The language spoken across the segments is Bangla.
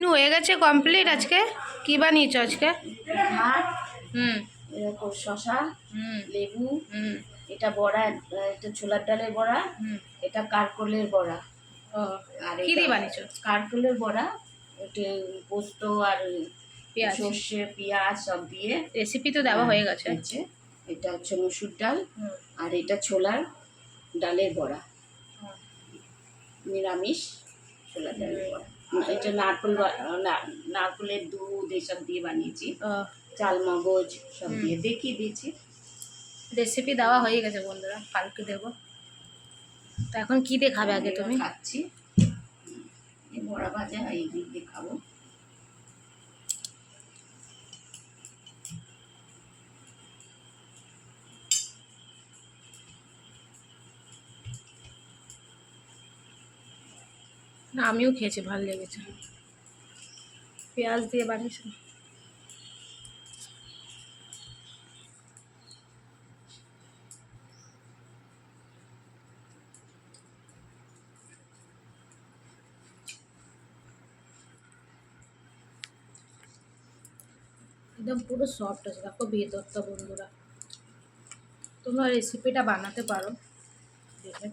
হয়ে গেছে কমপ্লিট। আজকে কি বানিয়েছো আজকে? ভাত, হুম এরকম শশা, হুম লেবু, হুম এটা বড়া, এটা ছোলার ডালের বড়া, হুম এটা কারকোলের বড়া। ও আর কি এটা দিয়ে বানিয়েছো? কারকোলের বড়া, এটা পোস্ত আর পেঁয়াজ সর্ষে পেঁয়াজ সব দিয়ে। রেসিপি তো দেওয়া হয়ে গেছে। হয়েছে। এটা হচ্ছে মসুর ডাল, হুম আর এটা ছোলার ডালের বড়া, হুম, নিরামিষ ছোলার ডালের বড়া। এটা নারকলের দুধ এসব দিয়ে বানিয়েছি, ও চাল মগজ সব হুম দিয়ে দেখিয়ে দিয়েছি। রেসিপি দেওয়া হয়ে গেছে বন্ধুরা, কালকে দেবো। তো এখন কি দিয়ে খাবে আগে এবার তুমি? খাচ্ছি, এই বড়া ভাজা এই দিয়ে খাবো। না, আমিও খেয়েছি, ভালো লেগেছে। পেঁয়াজ দিয়ে বানিয়েছো? একদম পুরো সফট আছে, দেখো ভেতরটা বন্ধুরা। তোমরা রেসিপিটা বানাতে পারো দেখে।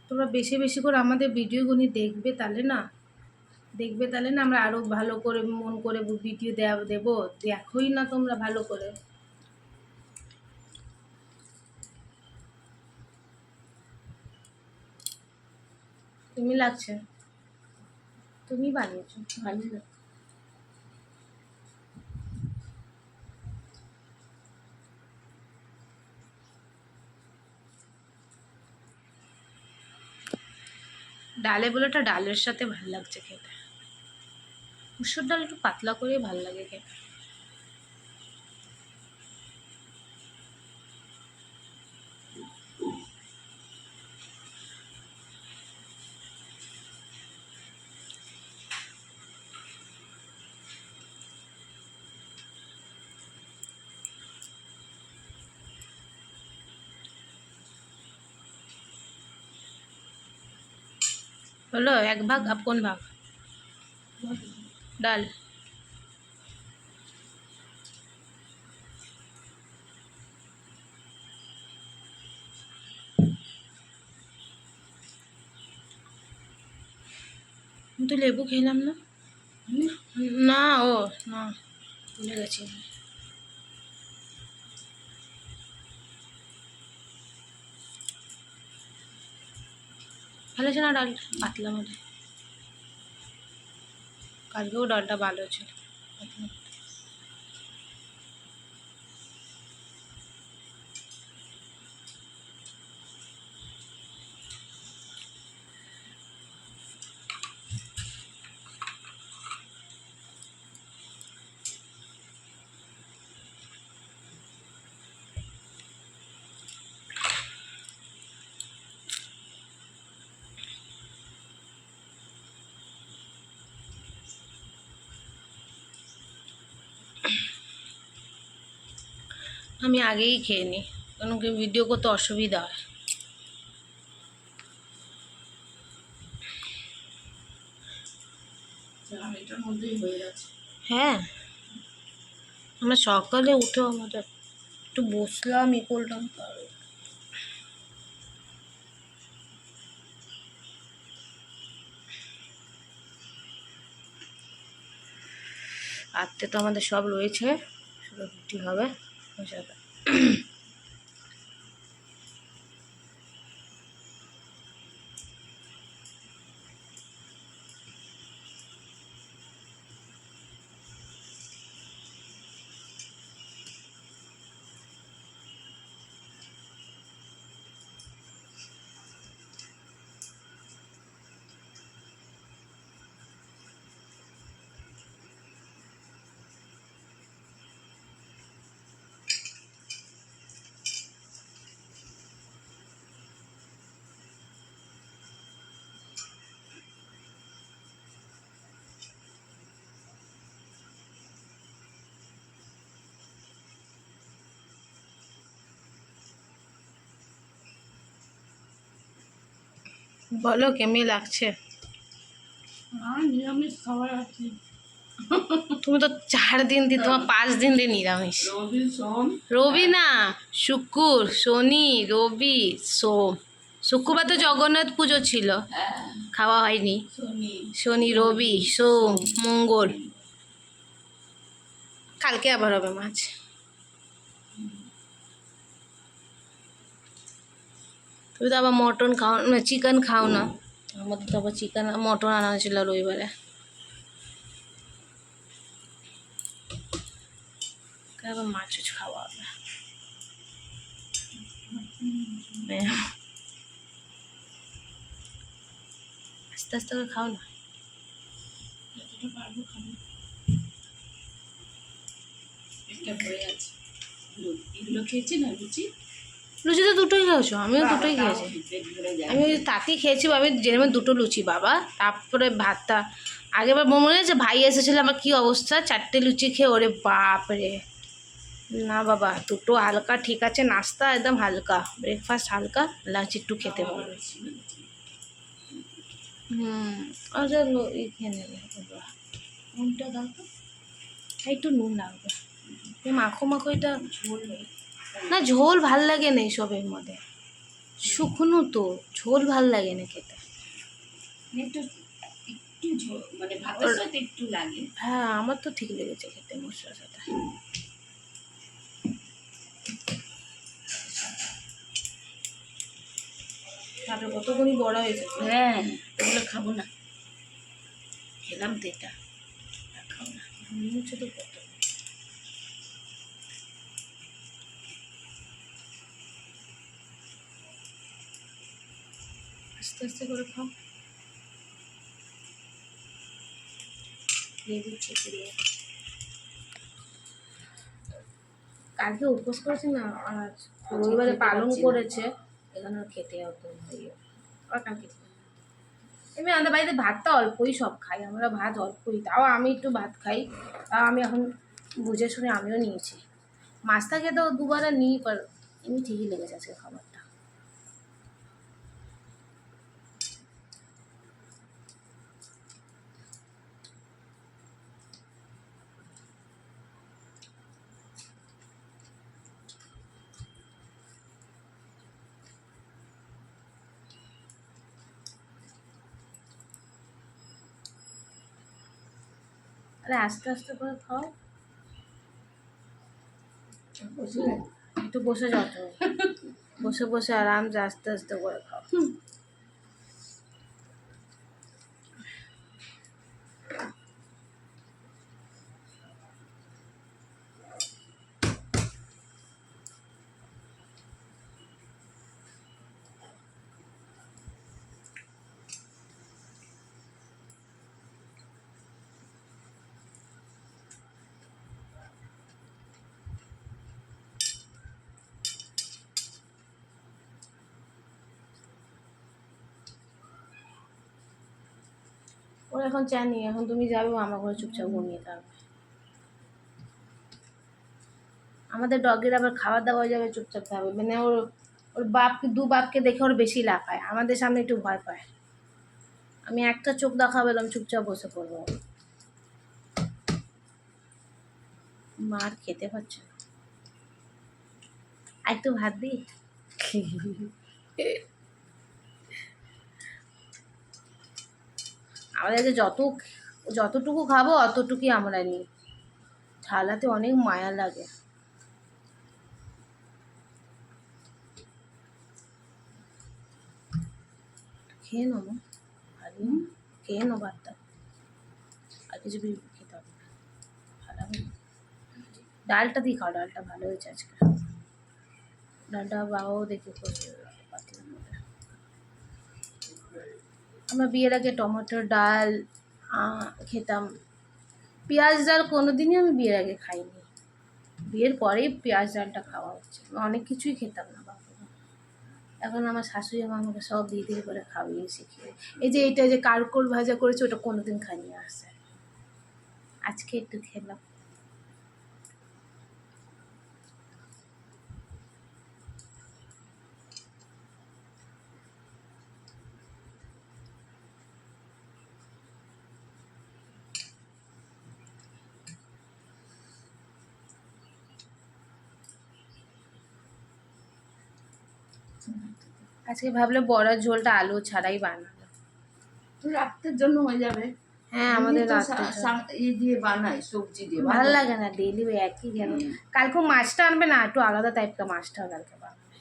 তোমরা বেশি বেশি করে আমাদের ভিডিওগুলি দেখবে তাহলে না আমরা আরো ভালো করে মন করে ভিডিও দেবো। দেখোই না তোমরা ভালো করে। তুমি লাগছে, তুমি বানিয়েছো, ভালো না? ডালে বলেটা ডালের সাথে ভাল লাগছে খেতে। মুসুর ডাল একটু পাতলা করে ভাল লাগে খেতে। হলো এক ভাগ, আপ কোন ভাগ? ডাল। আমি তো লেবু খেলাম না। না, ও না, ভুলে গেছি। ভালো ছিল না ডালটা, পাতলা মতো। কালকেও ডালটা ভালো ছিল, পাতলা। আমি আগেই খেয়ে নিই, কারণ কি ভিডিও করতে অসুবিধা হয়। এটার মধ্যেই হয়ে গেছে। হ্যাঁ, আমরা সকালে উঠে আমাদের একটু বসলাম, করলাম। আজকে তো আমাদের সব রয়েছে, শুধু রুটি হবে। বলো কেমনি লাগছে? আর নিরামিষ খাবার আছে। তুমি তো 4 দিন দিয়ে, তোমার 5 দিন দিয়ে নিরামিষ। রবি সোম রবি না, শুক্র, শনি, রবি, সোম। শুক্রবার তো জগন্নাথ পুজো ছিল, হ্যাঁ, খাওয়া হয়নি। শনি শনি, রবি, সোম, মঙ্গল। কালকে আবার হবে মাছ। তুমি তো আবার মটন খাও না, চিকেন খাও না। আমাদের তো আবার চিকেন মটন আনা হয়েছিল রবিবারে। আবার মাছ খাওয়া হবে। আস্তে আস্তে করে খাও না। যতটা পারবো খাবো। একটা হয়ে আছে। এগুলো খেয়েছি না লুচি? লুচি তো দুটোই খেয়েছো, আমিও বাবা, দুটোই তাও খেয়েছি। পেট ভরে যায়। আমি ওই তাঁতি খেয়েছি, আমি যেরকম 2টো লুচি বাবা, তারপরে ভাতটা। আগেবার মনে আছে ভাই এসেছিল, আমার কি অবস্থা, 4টে লুচি খেয়ে, ওরে বাপ রে। না বাবা, 2টো হালকা ঠিক আছে, নাস্তা একদম হালকা, ব্রেকফাস্ট হালকা, লাঞ্চ একটু খেতে পারবে। আচ্ছা খেয়ে নেবে বাবা। নুনটা দাও তো। একটু নুন লাগবে। এই মাখো মাখো এটা। ঝোল নেই। না ঝোল ভাল লাগে না এইসবের মধ্যে, শুকনো তো ঝোল ভাল লাগে না খেতে। একটু একটু ঝোল মানে ভাতের সাথে একটু লাগে। হ্যাঁ আমার তো ঠিক লেগেছে খেতে মশলার সাথে। তারপরে কতগুলি বড় হয়েছে। হ্যাঁ, এগুলো খাবো না। খেলাম তো এটা, আর খাবো না। মনে হচ্ছে তো কত। আস্তে আস্তে করে খাও। দিয়ে দিচ্ছি দিয়ে। কালকে উপোস করেছে না, আর রবিবারে খেতে পালন পারছি না। করেছে, এখানে আর খেতে অত ইয়ে। আর কালকে এমনি আমাদের বাড়িতে ভাতটা অল্পই সব খাই, আমরা ভাত অল্পই, তাও আমি একটু ভাত খাই। তাও আমি এখন বুঝে শুনে আমিও নিয়েছি। মাছটা খেতেও দুবার আর নিই, পর এমনি ঠিকই লেগেছে আজকে খাবারটা। আরে আস্তে আস্তে করে খাও। বুঝলে? একটু বসে যাও তুমি, বসে বসে আরামসে আস্তে আস্তে করে খাও। ও এখন চায়নি, এখন তুমি যাবে আমার ঘরে চুপচাপ ঘুমিয়ে থাকবে। আমাদের ডগের আবার খাবার দাওয়া যাবে, চুপচাপ থাকবে, মানে ওর ওর বাপকে, বাপকে দেখে ওর বেশি লাফায়, আমাদের সামনে একটু ভয় পায়। আমি একটা চোখ দেখাবো এলাম চুপচাপ বসে পড়বো। মার খেতে পারছে না, আর একটু ভাত দিই। আমাদের যে যতটুকু খাবো অতটুকুই আমরা নিই, ঠালাতে অনেক মায়া লাগে। খেয়ে নেবো, ভালো খেয়ে নেবো ভাতটা, আর কিছু খেতে হবে না। ভালো হবে না। ডালটা দিয়ে খাও, ডালটা ভালো হয়েছে আজকে। ডালটা বাবাও দেখে করছে পাতিলের মধ্যে। আমরা বিয়ের আগে টমেটোর ডাল খেতাম, পেঁয়াজ ডাল কোনোদিনই আমি বিয়ের আগে খাইনি, বিয়ের পরেই পেঁয়াজ ডালটা খাওয়া হচ্ছে। অনেক কিছুই খেতাম না বাবা, এখন আমার শাশুড়ি মা আমাকে সব দিয়ে দিয়ে করে খাওয়িয়ে শিখিয়ে। এই যে এটা যে কারকোল ভাজা করেছে, ওটা কোনোদিন খাইনি আসছে, আজকে একটু খেলাম। আজকে ভাবলে বড়ার ঝোলটা আলু ছাড়াই বানাবো। তো রাত্রের জন্য হয়ে যাবে। হ্যাঁ, এমনি আমাদের তো রাত্রে দিয়ে বানাই, সবজি দিয়ে ভাল লাগে না ডেইলি ওই একই গেল। কালকে মাছটা আনবে না, একটু আলাদা টাইপটা মাছটা কালকে বানাবে।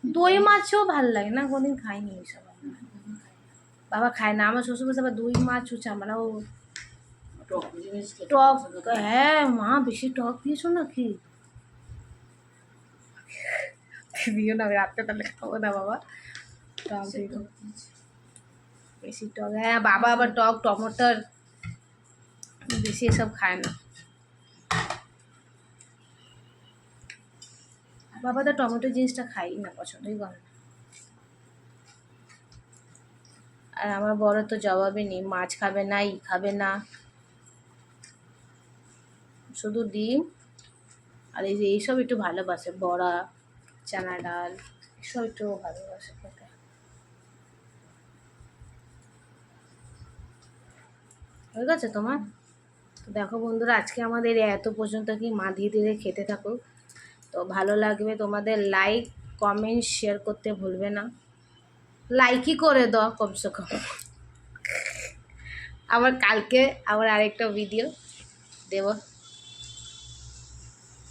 দই মাছও ভাল লাগে না, কোনদিন খাইনি এইসব। বাবা খায় না, আমার শ্বশুর আবার দই মাছ হচ্ছে, আমরাও টক জিনিস খেতে টক। পছন্দ করে। হ্যাঁ মা, বেশি টক দিয়েছো না কি? দিও না, আমি রাত্রে তাহলে খাবো না বাবা। টক সে দিও টক দিয়েছে। বেশি টক। হ্যাঁ বাবা আবার টক টমেটোর বেশি এসব খায় না। বাবা তো টমেটো জিনিসটা খাই না, পছন্দই করে না। আর আমার বড় তো জবাবই নেই, মাছ খাবে না, খাবে না, শুধু ডিম আর এই যে এইসব একটু ভালোবাসে, বড়া, চানা ডাল, এসব একটু ভালোবাসে খেতে। হয়ে গেছে তোমার? তো দেখো বন্ধুরা, আজকে আমাদের এত পর্যন্ত, কি মা ধীরে ধীরে খেতে থাকুক। তো ভালো লাগবে তোমাদের লাইক কমেন্ট শেয়ার করতে ভুলবে না। লাইকই করে দাও কমসে কম। আবার কালকে আবার আরেকটা ভিডিও দেব।